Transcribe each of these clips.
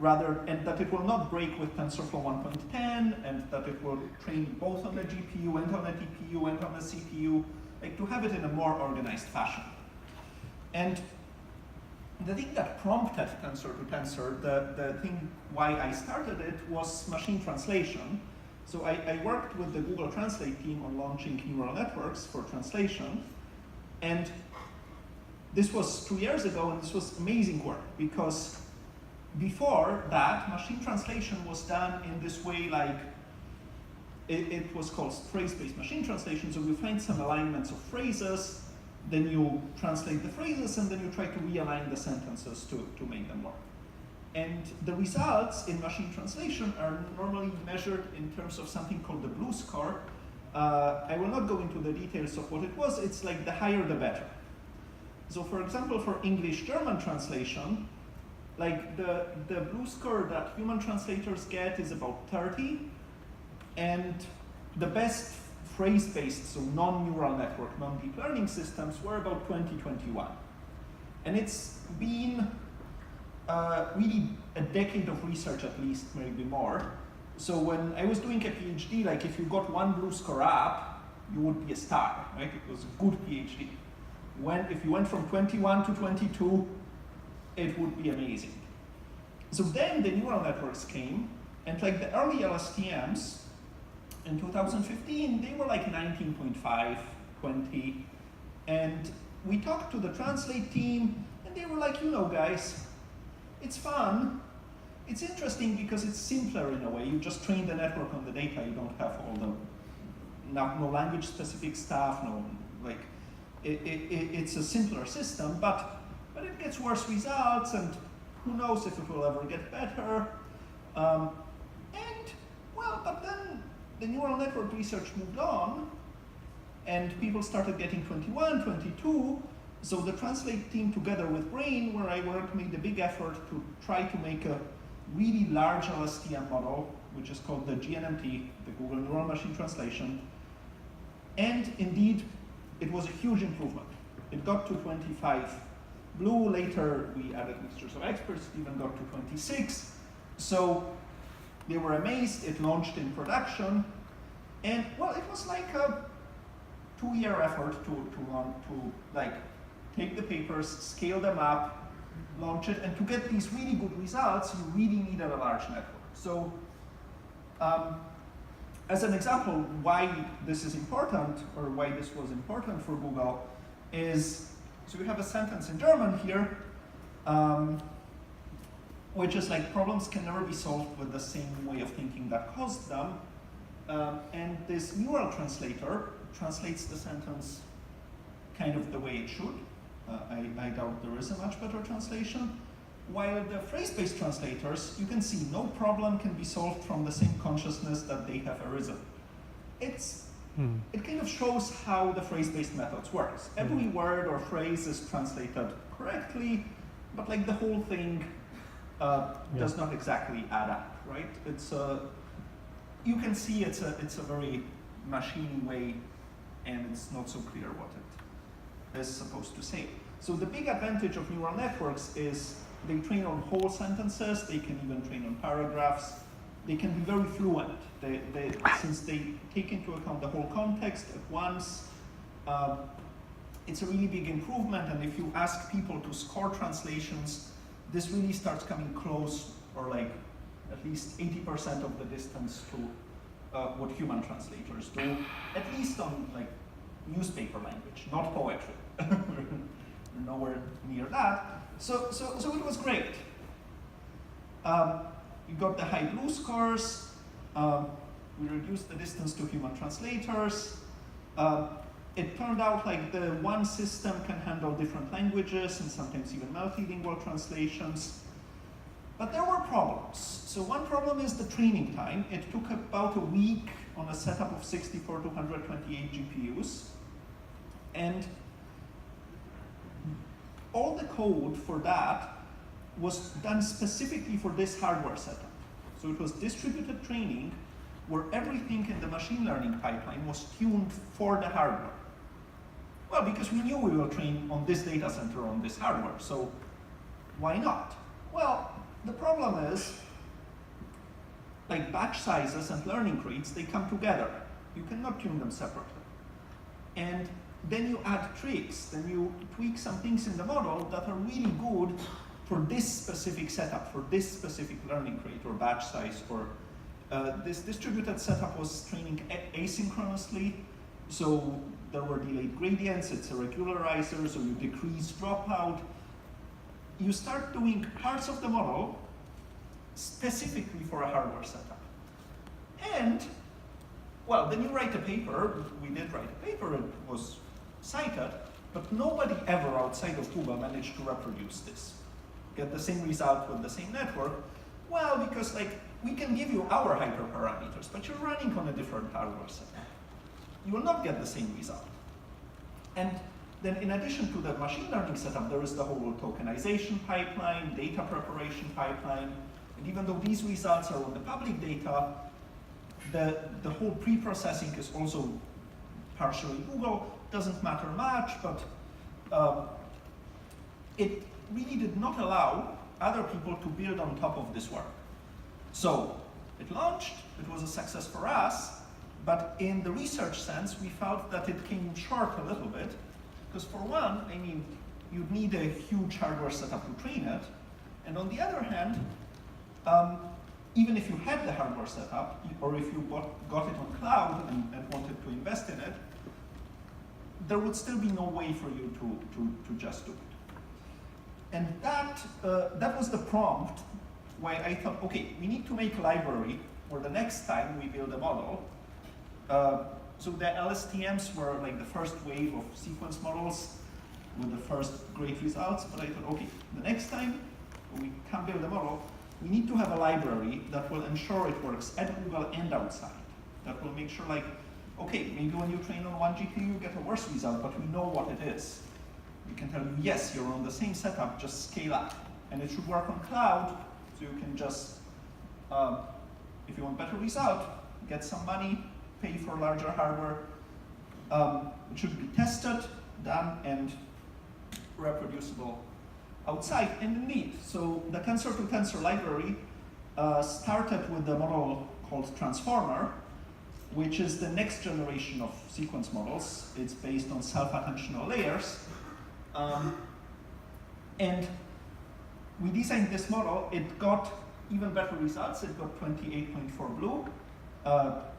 and that it will not break with TensorFlow 1.10, and that it will train both on the GPU and on the TPU and on the CPU, like to have it in a more organized fashion. And the thing that prompted Tensor to Tensor, the thing why I started it, was machine translation. So I worked with the Google Translate team on launching neural networks for translation. And this was 2 years ago, and this was amazing work, because before that, machine translation was done in this way, like, it was called phrase-based machine translation. So you find some alignments of phrases, then you translate the phrases, and then you try to realign the sentences to make them work. And the results in machine translation are normally measured in terms of something called the BLUE score. I will not go into the details of what it was. It's like the higher the better. So for example, for English-German translation, like the BLUE score that human translators get is about 30, and the best phrase-based, so non-neural network, non-deep learning systems were about 20, 21. And it's been really a decade of research at least, maybe more. So when I was doing a PhD, like if you got one BLUE score up, you would be a star, right? It was a good PhD. If you went from 21 to 22, it would be amazing. So then the neural networks came, and like the early LSTMs, in 2015, they were like 19.5, 20. And we talked to the Translate team, and they were like, you know, guys, it's fun. It's interesting because it's simpler in a way. You just train the network on the data. You don't have all the, no language-specific stuff, no, like, it's a simpler system, but it gets worse results, and who knows if it will ever get better. But then the neural network research moved on, and people started getting 21, 22, so the Translate team, together with Brain, where I work, made a big effort to try to make a really large LSTM model, which is called the GNMT, the Google Neural Machine Translation. And indeed, it was a huge improvement. It got to 25 BLUE. Later, we added mixtures of experts. It even got to 26. So they were amazed. It launched in production. And well, it was like a 2-year effort to like take the papers, scale them up, launch it, and to get these really good results, you really needed a large network. So as an example, why this is important, or why this was important for Google, is, so we have a sentence in German here, which is like, problems can never be solved with the same way of thinking that caused them. And this neural translator translates the sentence kind of the way it should. I doubt there is a much better translation. While the phrase-based translators, you can see no problem can be solved from the same consciousness that they have arisen. It kind of shows how the phrase-based methods works. Every word or phrase is translated correctly, but like the whole thing does not exactly add up, right? It's you can see it's a very machine way, and it's not so clear what it is supposed to say. So the big advantage of neural networks is they train on whole sentences. They can even train on paragraphs. They can be very fluent. Since they take into account the whole context at once, it's a really big improvement. And if you ask people to score translations, this really starts coming close, or like at least 80% of the distance to what human translators do, at least on like newspaper language, not poetry. We're nowhere near that. So it was great. We got the high BLUE scores. We reduced the distance to human translators. It turned out like the one system can handle different languages and sometimes even multilingual translations. But there were problems. So one problem is the training time. It took about a week on a setup of 64 to 128 GPUs. And all the code for that was done specifically for this hardware setup. So it was distributed training where everything in the machine learning pipeline was tuned for the hardware. Well, because we knew we will train on this data center on this hardware, so why not? Well, the problem problem is, like batch sizes and learning rates, they come together. You cannot tune them separately. And then you add tricks, then you tweak some things in the model that are really good for this specific setup, for this specific learning rate or batch size, or this distributed setup was training asynchronously, so there were delayed gradients, it's a regularizer, so you decrease dropout. You start doing parts of the model specifically for a hardware setup. And, well, then you write a paper, we did write a paper, it was cited, but nobody ever outside of Google managed to reproduce this. Get the same result with the same network. Well, because like, we can give you our hyperparameters, but you're running on a different hardware setup. You will not get the same result. And then in addition to the machine learning setup, there is the whole tokenization pipeline, data preparation pipeline, and even though these results are on the public data, the whole pre-processing is also partially Google. Doesn't matter much, but it really did not allow other people to build on top of this work. So it launched, it was a success for us, but in the research sense, we felt that it came short a little bit, because for one, I mean, you'd need a huge hardware setup to train it, and on the other hand, even if you had the hardware setup, or if you got it on cloud and wanted to invest in it, there would still be no way for you to just do it. And that was the prompt why I thought, okay, we need to make a library where the next time we build a model, so the LSTMs were like the first wave of sequence models with the first great results, but I thought, okay, the next time we can build a model, we need to have a library that will ensure it works at Google and outside. That will make sure like, okay, maybe when you train on one GPU, you get a worse result, but we know what it is. We can tell you, yes, you're on the same setup, just scale up. And it should work on cloud, so you can just, if you want better result, get some money, pay for larger hardware. It should be tested, done, and reproducible outside. And indeed, so the tensor-to-tensor library started with the model called Transformer, which is the next generation of sequence models. It's based on self-attentional layers. And we designed this model. It got even better results. It got 28.4 BLEU.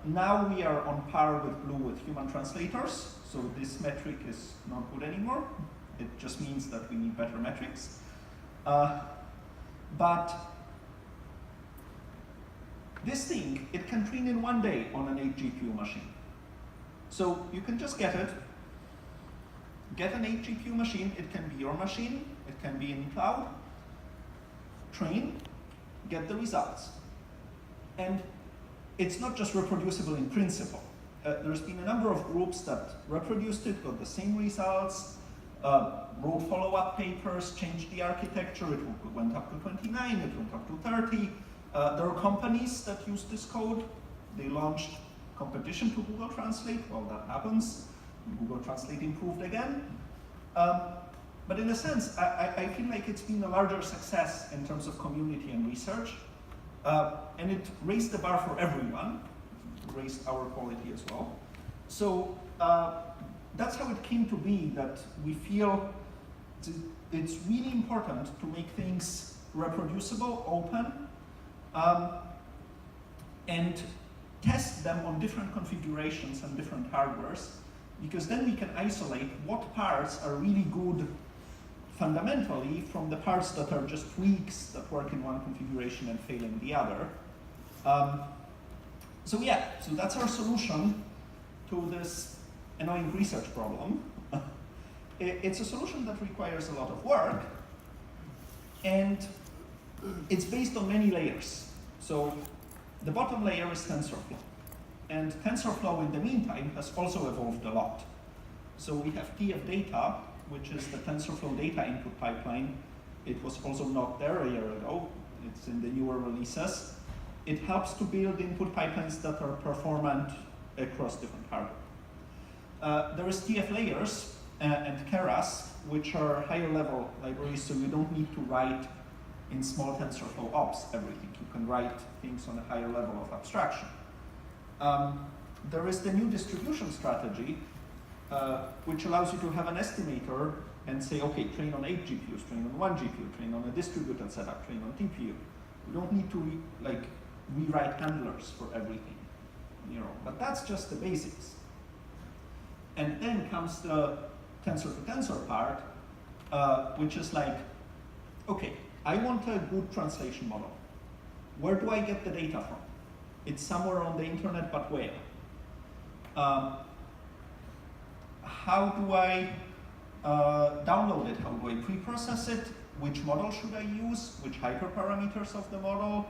Now we are on par with BLEU with human translators. So this metric is not good anymore. It just means that we need better metrics. But this thing, it can train in one day on an 8 GPU machine. So you can just get it, get an 8 GPU machine, it can be your machine, it can be in cloud, train, get the results. And it's not just reproducible in principle. There's been a number of groups that reproduced it, got the same results, wrote follow-up papers, changed the architecture, it went up to 29, it went up to 30. There are companies that use this code. They launched competition to Google Translate. Well, that happens. Google Translate improved again. But in a sense, I feel like it's been a larger success in terms of community and research. And it raised the bar for everyone, raised our quality as well. So that's how it came to be, that we feel it's really important to make things reproducible, open, and test them on different configurations and different hardwares, because then we can isolate what parts are really good fundamentally from the parts that are just tweaks that work in one configuration and fail in the other. So yeah, so that's our solution to this annoying research problem. It's a solution that requires a lot of work, and it's based on many layers. So the bottom layer is TensorFlow. And TensorFlow in the meantime has also evolved a lot. So we have TF data, which is the TensorFlow data input pipeline. It was also not there a year ago. It's in the newer releases. It helps to build input pipelines that are performant across different hardware. There is TF layers and Keras, which are higher level libraries, so you don't need to write in small TensorFlow ops everything. You can write things on a higher level of abstraction. There is the new distribution strategy, which allows you to have an estimator and say, okay, train on 8 GPUs, train on 1 GPU, train on a distributed setup, train on TPU. You don't need to rewrite handlers for everything, but that's just the basics. And then comes the tensor-to-tensor part, which is like, okay, I want a good translation model. Where do I get the data from? It's somewhere on the internet, but where? How do I download it? How do I pre-process it? Which model should I use? Which hyperparameters of the model?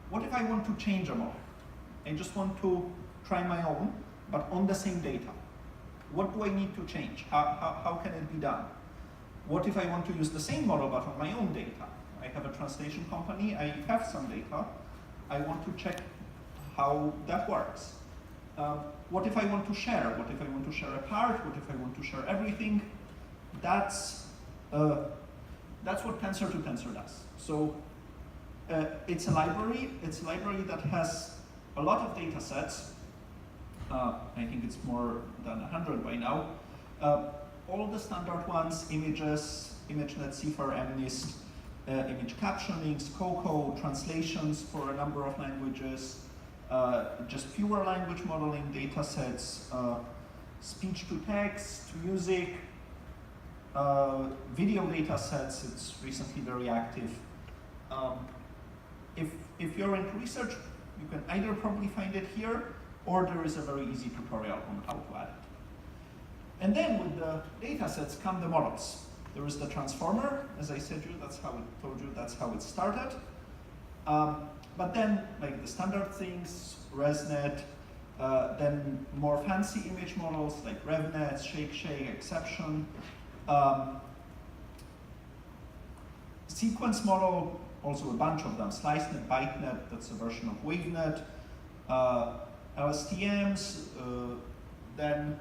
What if I want to change a model? I just want to try my own, but on the same data. What do I need to change? How can it be done? What if I want to use the same model, but on my own data? I have a translation company, I have some data. I want to check how that works. What if I want to share? What if I want to share a part? What if I want to share everything? That's what tensor-to-tensor does. So it's a library. It's a library that has a lot of data sets. I think it's more than 100 by now. All the standard ones: images, ImageNet, CIFAR, MNIST, image captionings, COCO, translations for a number of languages, just pure language modeling data sets, speech to text, music, video data sets. It's recently very active. If you're into research, you can either probably find it here, or there is a very easy tutorial on how to add it. And then with the data sets come the models. There is the transformer, as I said told you, that's how it started. But then, like the standard things, ResNet, then more fancy image models like RevNet, ShakeShake, Exception. Sequence model, also a bunch of them, SliceNet, ByteNet, that's a version of WaveNet, LSTMs, then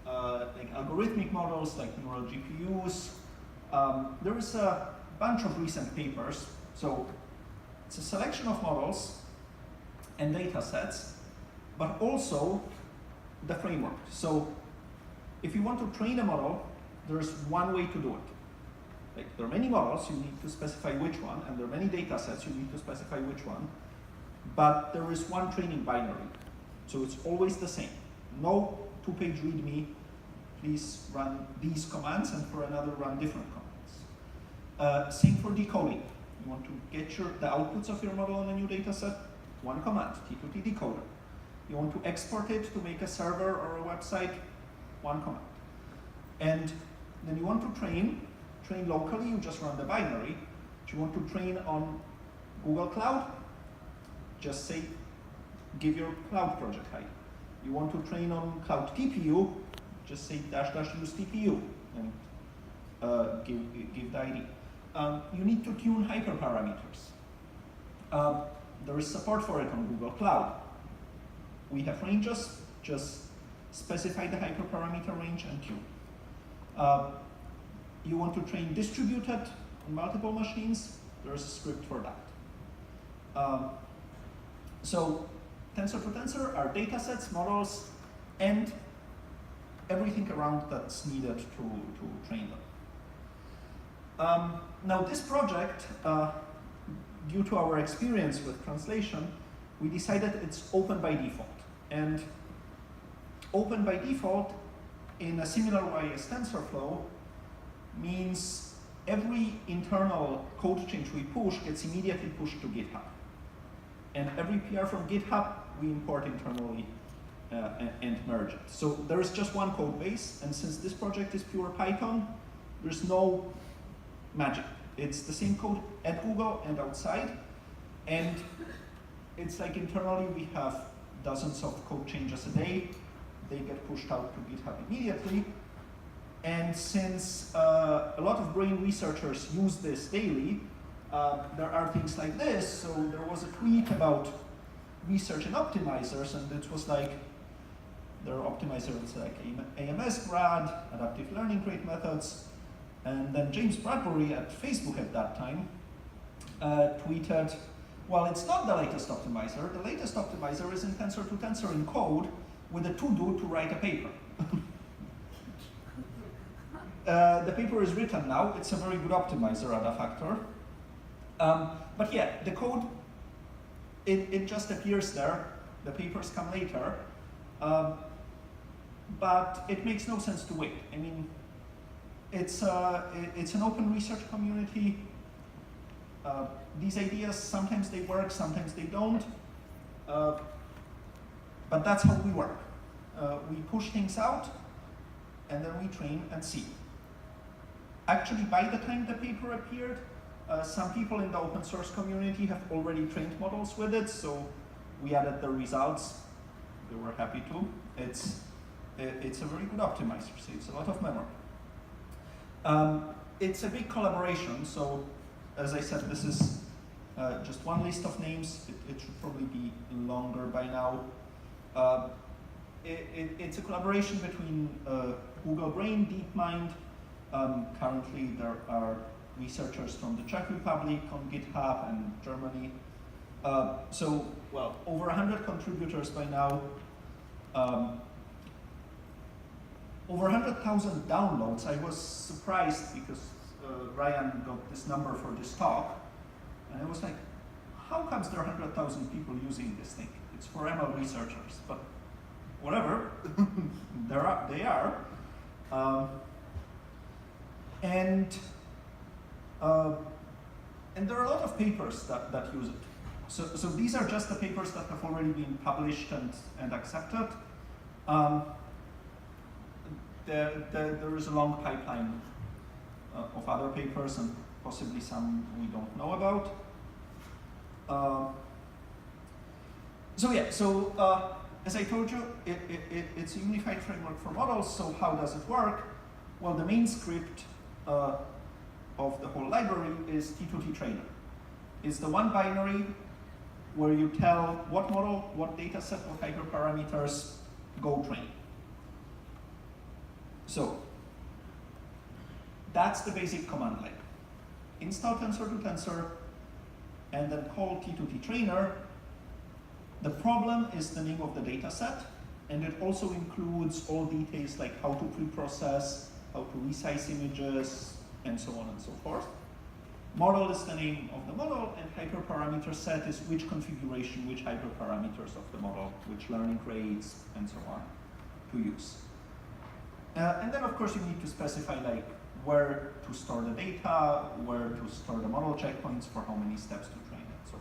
like algorithmic models like neural GPUs. There is a bunch of recent papers. So it's a selection of models and data sets, but also the framework. So if you want to train a model, there's one way to do it. Like there are many models, you need to specify which one, and there are many data sets, you need to specify which one. But there is one training binary. So it's always the same. No two-page README, please run these commands, and for another run different commands. Same for decoding. You want to get the outputs of your model on a new data set, one command, T2T decoder. You want to export it to make a server or a website, one command. And then you want to train locally, you just run the binary. If you want to train on Google Cloud, just say, give your cloud project ID. You want to train on Cloud TPU, just say --use TPU and give the ID. You need to tune hyperparameters. There is support for it on Google Cloud. We have ranges, just specify the hyperparameter range and tune. You want to train distributed on multiple machines, there is a script for that. So tensor-to-tensor are data sets, models, and everything around that's needed to train them. Now this project, due to our experience with translation, we decided it's open by default. And open by default, in a similar way as TensorFlow, means every internal code change we push gets immediately pushed to GitHub. And every PR from GitHub, we import internally and merge it. So there is just one code base, and since this project is pure Python, there's no magic. It's the same code at Google and outside, and it's like internally we have dozens of code changes a day. They get pushed out to GitHub immediately. And since a lot of brain researchers use this daily, there are things like this. So there was a tweet about research and optimizers, and it was like, there are optimizers like AMS grad, adaptive learning rate methods, And then James Bradbury at Facebook at that time tweeted, well, it's not the latest optimizer. The latest optimizer is in tensor to tensor in code with a to-do to write a paper. The paper is written now. It's a very good optimizer at a factor. But yeah, the code, it just appears there. The papers come later. But it makes no sense to wait. I mean, it's an open research community. These ideas, sometimes they work, sometimes they don't. But that's how we work. We push things out, and then we train and see. Actually, by the time the paper appeared, some people in the open source community have already trained models with it, so we added the results. They were happy to. It's a very good optimizer, saves a lot of memory. It's a big collaboration, so as I said, this is just one list of names. It should probably be longer by now. It's a collaboration between Google Brain, DeepMind. Currently, there are researchers from the Czech Republic on GitHub and Germany. So, well, over 100 contributors by now. Over 100,000 downloads. I was surprised because Ryan got this number for this talk, and I was like, how comes there are 100,000 people using this thing? It's for ML researchers, but whatever, they are. And there are a lot of papers that use it. So these are just the papers that have already been published and accepted. There is a long pipeline of other papers and possibly some we don't know about. As I told you, it's a unified framework for models, so how does it work? Well, the main script of the whole library is T2T trainer. It's the one binary where you tell what model, what data set, what hyperparameters, go train. So that's the basic command line. Install tensor to tensor, and then call T2T trainer. The problem is the name of the data set, and it also includes all details like how to pre-process, how to resize images, and so on and so forth. Model is the name of the model, and hyperparameter set is which configuration, which hyperparameters of the model, which learning rates, and so on to use. And then, of course, you need to specify like where to store the data, where to store the model checkpoints, for how many steps to train it. So,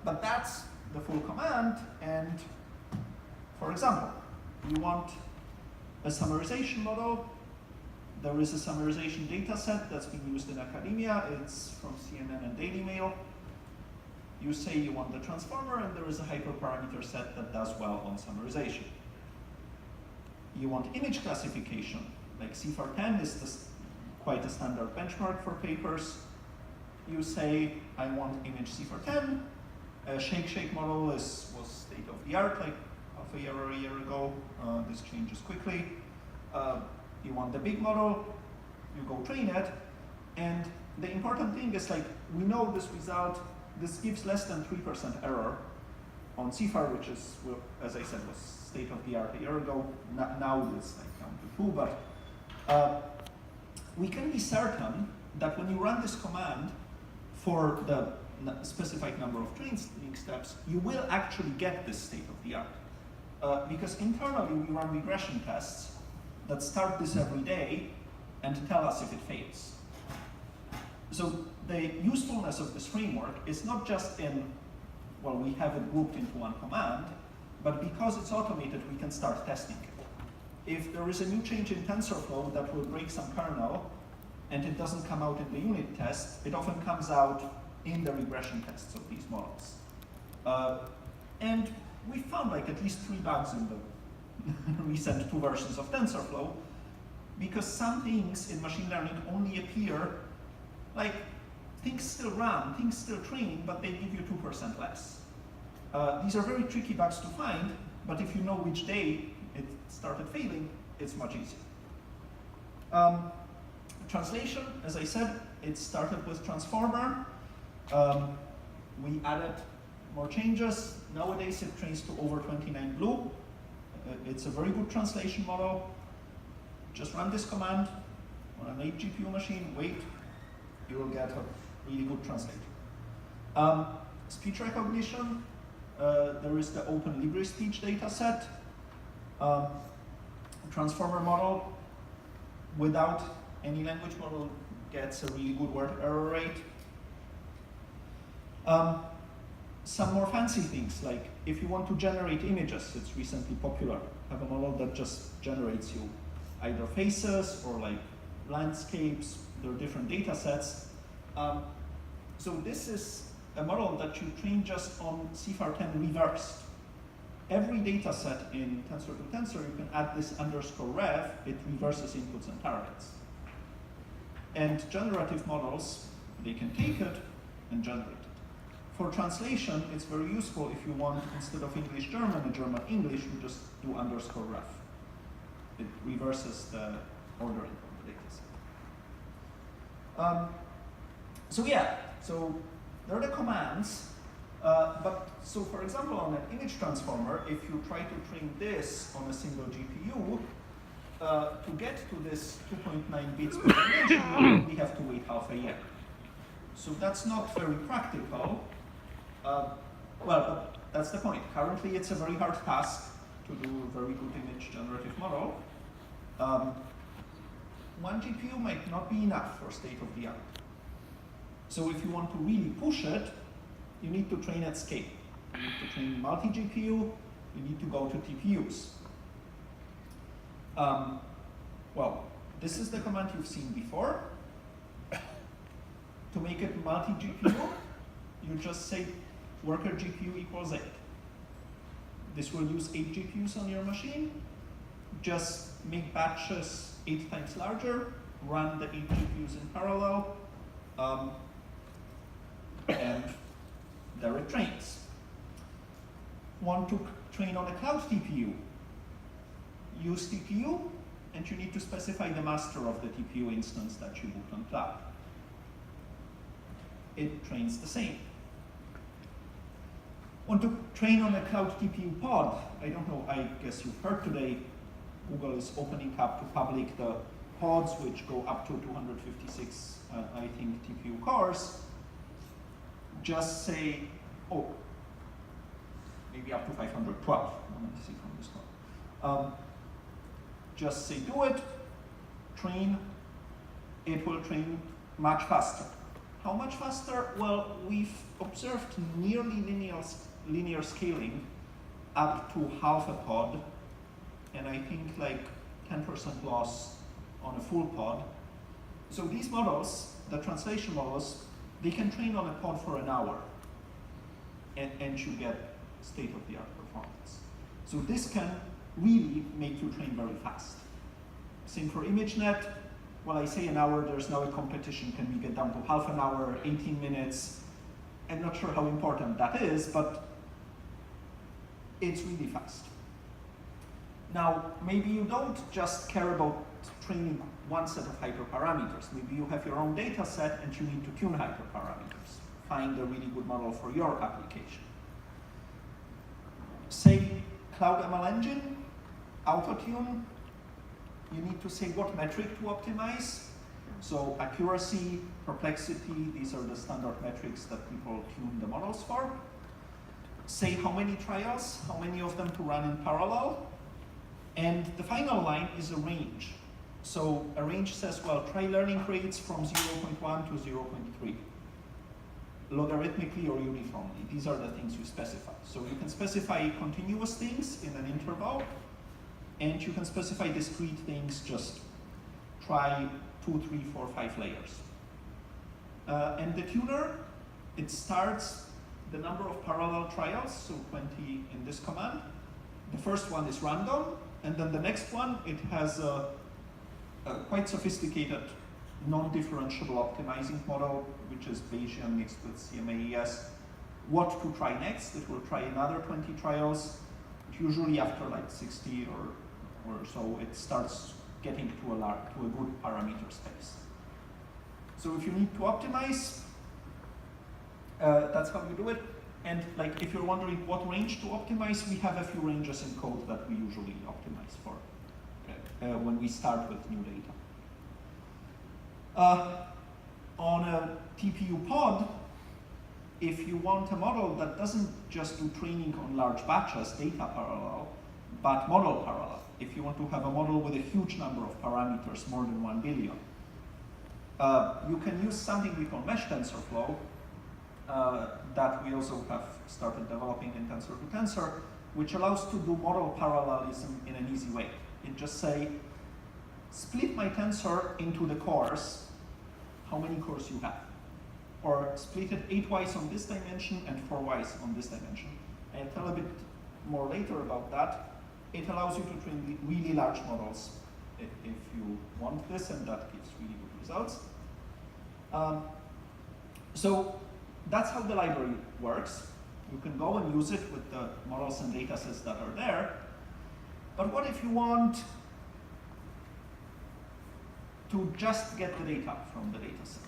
but that's the full command. And for example, you want a summarization model. There is a summarization data set that's being used in academia. It's from CNN and Daily Mail. You say you want the transformer, and there is a hyperparameter set that does well on summarization. You want image classification, like CIFAR10 is quite a standard benchmark for papers. You say, I want image CIFAR10. A shake model was state of the art, like half a year or a year ago. This changes quickly. You want the big model, you go train it. And the important thing is, like, we know this result, this gives less than 3% error on CIFAR, which is, well, as I said, was state of the art a year ago. Now it's like down to 2, but we can be certain that when you run this command for the specified number of training steps, you will actually get this state of the art. Because internally we run regression tests that start this every day and tell us if it fails. So the usefulness of this framework is not just in, well, we have it grouped into one command, but because it's automated, we can start testing it. If there is a new change in TensorFlow that will break some kernel, and it doesn't come out in the unit test, it often comes out in the regression tests of these models. And we found like at least 3 bugs in the recent 2 versions of TensorFlow, because some things in machine learning only appear, like things still run, things still train, but they give you 2% less. These are very tricky bugs to find, but if you know which day it started failing, it's much easier. Translation, as I said, it started with transformer. We added more changes. Nowadays it trains to over 29 blue. It's a very good translation model. Just run this command on an 8 GPU machine, wait, you will get a really good translator. Speech recognition, there is the Open Libre speech dataset. Transformer model without any language model gets a really good word error rate. Some more fancy things, like if you want to generate images, it's recently popular, have a model that just generates you either faces or like landscapes. There are different data sets. So this is a model that you train just on CIFAR10 reversed. Every data set in tensor to tensor, you can add this _rev, it reverses inputs and targets. And generative models, they can take it and generate it. For translation, it's very useful if you want, instead of English-German and German-English, you just do _ref. It reverses the ordering of the data set. So yeah, so there are the commands. So for example, on an image transformer, if you try to train this on a single GPU, to get to this 2.9 bits per image, you only have to wait half a year. So that's not very practical. Well, that's the point. Currently, it's a very hard task to do a very good image generative model. 1 GPU might not be enough for state of the art. So if you want to really push it, you need to train at scale. You need to train multi-GPU, you need to go to TPUs. Well, this is the command you've seen before. To make it multi-GPU, you just say worker GPU equals 8. This will use 8 GPUs on your machine. Just make batches 8 times larger, run the 8 GPUs in parallel, and there it trains. Want to train on a cloud TPU? Use TPU, and you need to specify the master of the TPU instance that you boot on cloud. It trains the same. Want to train on a cloud TPU pod? I don't know, I guess you've heard today, Google is opening up to public the pods which go up to 256, I think, TPU cores. Just say, oh, maybe up to 512, let me see from this one. Just say do it, train, it will train much faster. How much faster? Well, we've observed nearly linear scaling up to half a pod, and I think like 10% loss on a full pod. So these models, the translation models, they can train on a pod for an hour, and you get state-of-the-art performance. So this can really make you train very fast. Same for ImageNet. Well, I say an hour, there's now a competition. Can we get down to half an hour, 18 minutes? I'm not sure how important that is, but it's really fast. Now, maybe you don't just care about training one set of hyperparameters. Maybe you have your own data set and you need to tune hyperparameters. Find a really good model for your application. Say Cloud ML Engine, auto-tune. You need to say what metric to optimize. So accuracy, perplexity, these are the standard metrics that people tune the models for. Say how many trials, how many of them to run in parallel. And the final line is a range. So a range says, well, try learning rates from 0.1 to 0.3. Logarithmically or uniformly. These are the things you specify. So you can specify continuous things in an interval, and you can specify discrete things, just try 2, 3, 4, 5 layers. And the tuner, it starts the number of parallel trials, so 20 in this command. The first one is random, and then the next one, it has a quite sophisticated non-differentiable optimizing model, which is Bayesian mixed with CMAES. What to try next? It will try another 20 trials. Usually after like 60 or so, it starts getting to a good parameter space. So if you need to optimize, that's how you do it. And like, if you're wondering what range to optimize, we have a few ranges in code that we usually optimize for when we start with new data. On a TPU pod, if you want a model that doesn't just do training on large batches, data parallel, but model parallel, if you want to have a model with a huge number of parameters, more than 1 billion, you can use something we call mesh TensorFlow, that we also have started developing in Tensor to Tensor, which allows to do model parallelism in an easy way. It just say, split my tensor into the cores, how many cores you have. Or split it 8 Ys on this dimension and 4 Ys on this dimension. I'll tell a bit more later about that. It allows you to train really large models if you want this, and that gives really good results. So that's how the library works. You can go and use it with the models and datasets that are there. But what if you want to just get the data from the dataset,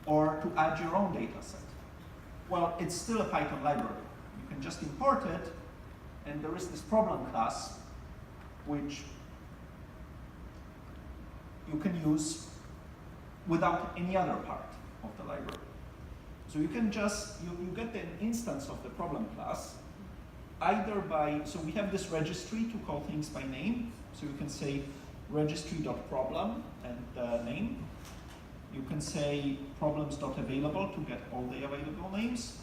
or to add your own dataset? Well, it's still a Python library. You can just import it, and there is this problem class which you can use without any other part of the library. So you can just, you get an instance of the problem class, either by, so we have this registry to call things by name. So you can say registry.problem and name. You can say problems.available to get all the available names.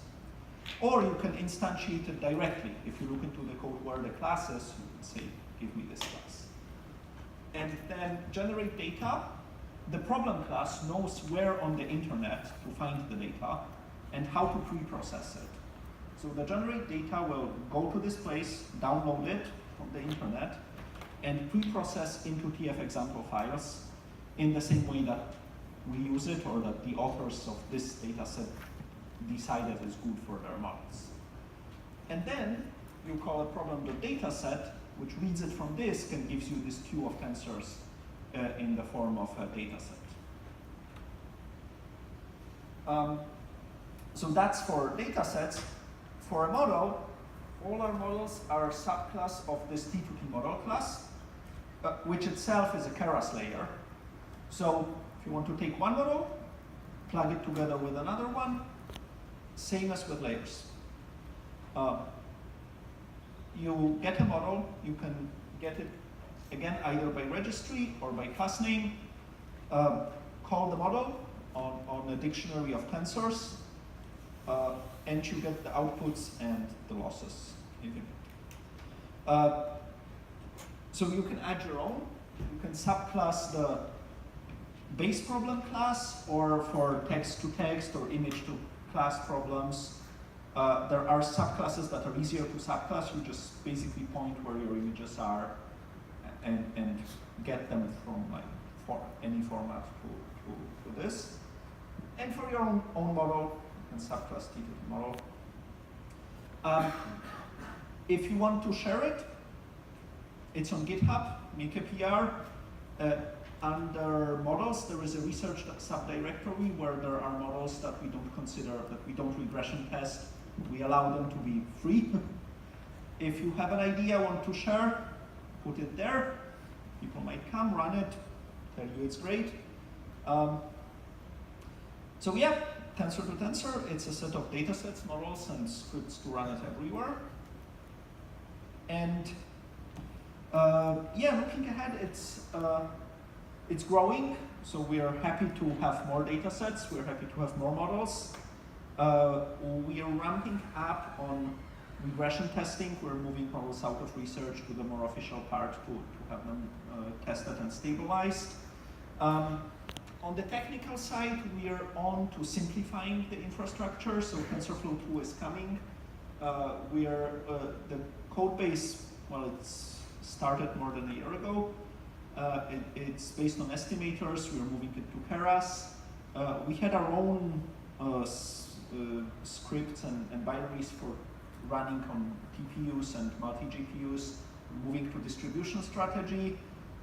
Or you can instantiate it directly. If you look into the code where the class is, you can say, give me this class. And then generate data. The problem class knows where on the internet to find the data and how to pre-process it. So the generate data will go to this place, download it from the internet, and pre-process into TF example files in the same way that we use it, or that the authors of this data set decided is good for their models. And then you call a problem.dataset, which reads it from disk and gives you this queue of tensors in the form of a dataset. So that's for datasets. For a model, all our models are a subclass of this T2T model class, which itself is a Keras layer. So if you want to take one model, plug it together with another one, same as with layers. You get a model, you can get it again either by registry or by class name, call the model on a dictionary of tensors, and you get the outputs and the losses. So you can add your own. You can subclass the base problem class, or for text to text or image to class problems. There are subclasses that are easier to subclass. You just basically point where your images are and get them from like any format to this. And for your own model, you can subclass T2T model. If you want to share it, it's on GitHub, make a PR. Under models, there is a research subdirectory where there are models that we don't consider, that we don't regression test. We allow them to be free. If you have an idea, want to share, put it there. People might come, run it, tell you it's great. So yeah, Tensor to Tensor, it's a set of datasets, models, and scripts to run it everywhere. And yeah, looking ahead, it's growing. So we are happy to have more datasets. We're happy to have more models. We are ramping up on regression testing. We're moving models out of research to the more official part to have them tested and stabilized. On the technical side, we are on to simplifying the infrastructure. So TensorFlow 2 is coming. The code base, well, it's started more than a year ago. It's based on estimators. We're moving it to Keras. We had our own scripts and binaries for running on TPUs and multi-GPUs, moving to distribution strategy.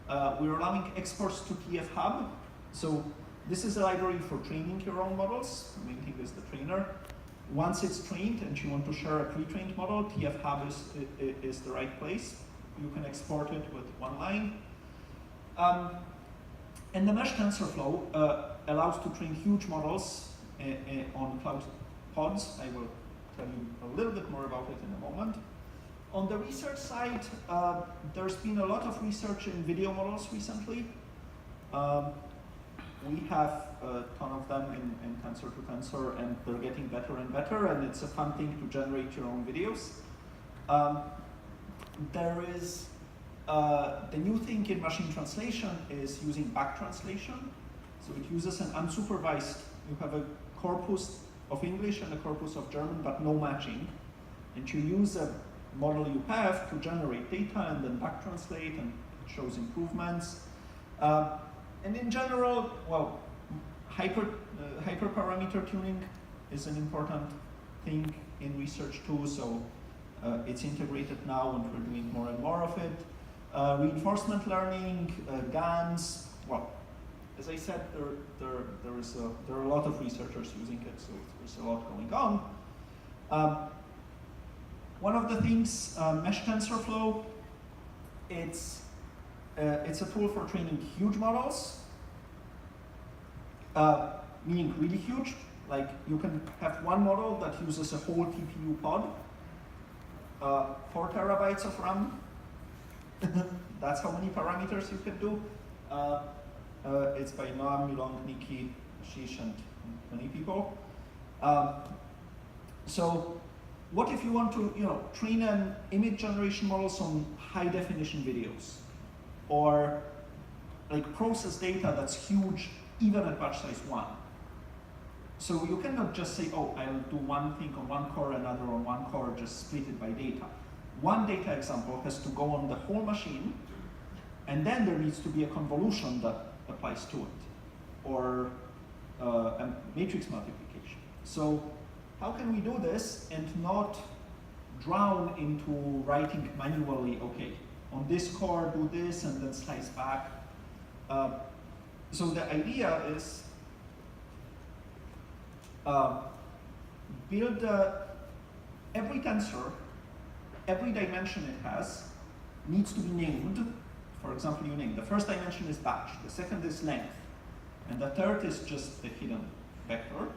We're allowing exports to TF Hub. So This is a library for training your own models. The main thing is the trainer. Once it's trained and you want to share a pre-trained model, TF Hub is the right place. You can export it with one line. And the mesh TensorFlow allows to train huge models on cloud pods. I will tell you a little bit more about it in a moment. On the research side, there's been a lot of research in video models recently. We have a ton of them in Tensor to Tensor, and they're getting better and better, and it's a fun thing to generate your own videos. There is the new thing in machine translation is using back translation. So it uses an unsupervised, you have a corpus of English and a corpus of German, but no matching. And you use a model you have to generate data and then back translate, and it shows improvements. And in general, well, hyperparameter tuning is an important thing in research too, so it's integrated now and we're doing more and more of it. Reinforcement learning, GANs, well, as I said, there are a lot of researchers using it, so there's a lot going on. One of the things, Mesh TensorFlow, it's a tool for training huge models, meaning really huge. Like you can have one model that uses a whole TPU pod, 4 terabytes of RAM. That's how many parameters you can do. It's by Noam, Milong, Nikki, Ashish, and many people. So what if you want to train an image generation models on high definition videos? Or like process data that's huge even at batch size 1. So you cannot just say, oh, I'll do one thing on one core, another on one core, just split it by data. One data example has to go on the whole machine, and then there needs to be a convolution that applies to it, or a matrix multiplication. So how can we do this and not drown into writing manually, okay, on this core, do this, and then slice back. So the idea is build every tensor, every dimension it has needs to be named. For example, you name the first dimension is batch, the second is length, and the third is just the hidden vector.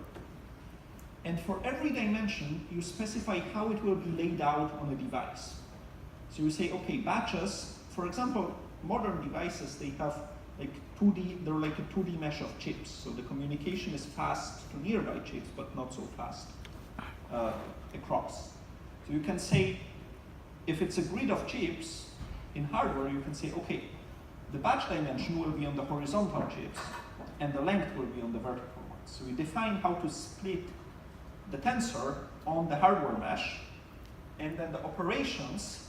And for every dimension, you specify how it will be laid out on a device. So you say, okay, batches, for example, modern devices, they have like 2D, they're like a 2D mesh of chips. So the communication is fast to nearby chips, but not so fast across. So you can say, if it's a grid of chips in hardware, you can say, okay, the batch dimension will be on the horizontal chips, and the length will be on the vertical ones. So we define how to split the tensor on the hardware mesh, and then the operations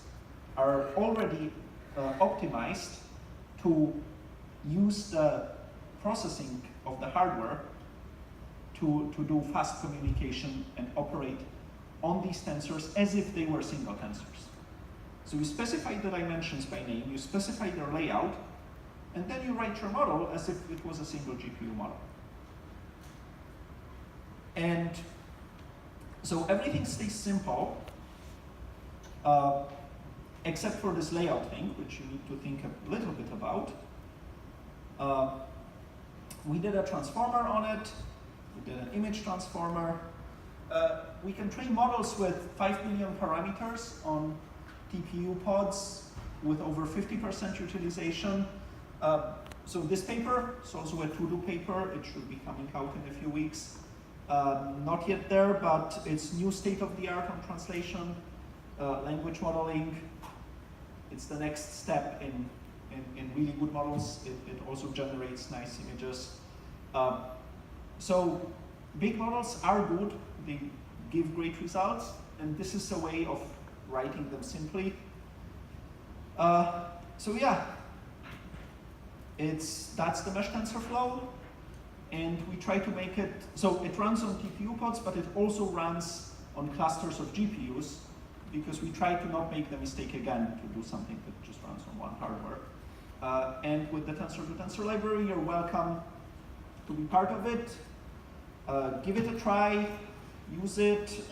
are already optimized to use the processing of the hardware to do fast communication and operate on these tensors as if they were single tensors. So you specify the dimensions by name, you specify their layout, and then you write your model as if it was a single GPU model. And so everything stays simple, except for this layout thing, which you need to think a little bit about. We did a transformer on it. We did an image transformer. We can train models with 5 billion parameters on TPU pods with over 50% utilization. So this paper is also a to-do paper. It should be coming out in a few weeks. Not yet there, but it's new state-of-the-art on translation, language modeling. It's the next step in really good models. It also generates nice images. So big models are good. They give great results, and this is a way of writing them simply. So yeah, that's the mesh TensorFlow, and we try to make it so it runs on TPU pods, but it also runs on clusters of GPUs, because we try to not make the mistake again to do something that just runs on one hardware. And with the Tensor to Tensor library, you're welcome to be part of it. Give it a try, use it.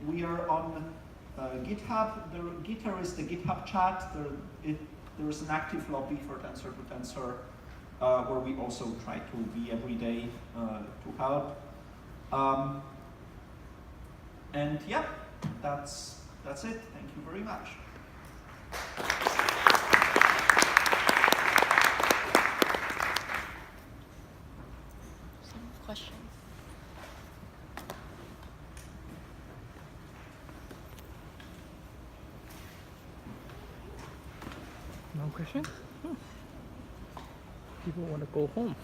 We are on GitHub. Gitter is the GitHub chat. There is an active lobby for Tensor to Tensor, where we also try to be every day to help. And yeah, that's it. Thank you very much. Some questions. No question? People want to go home.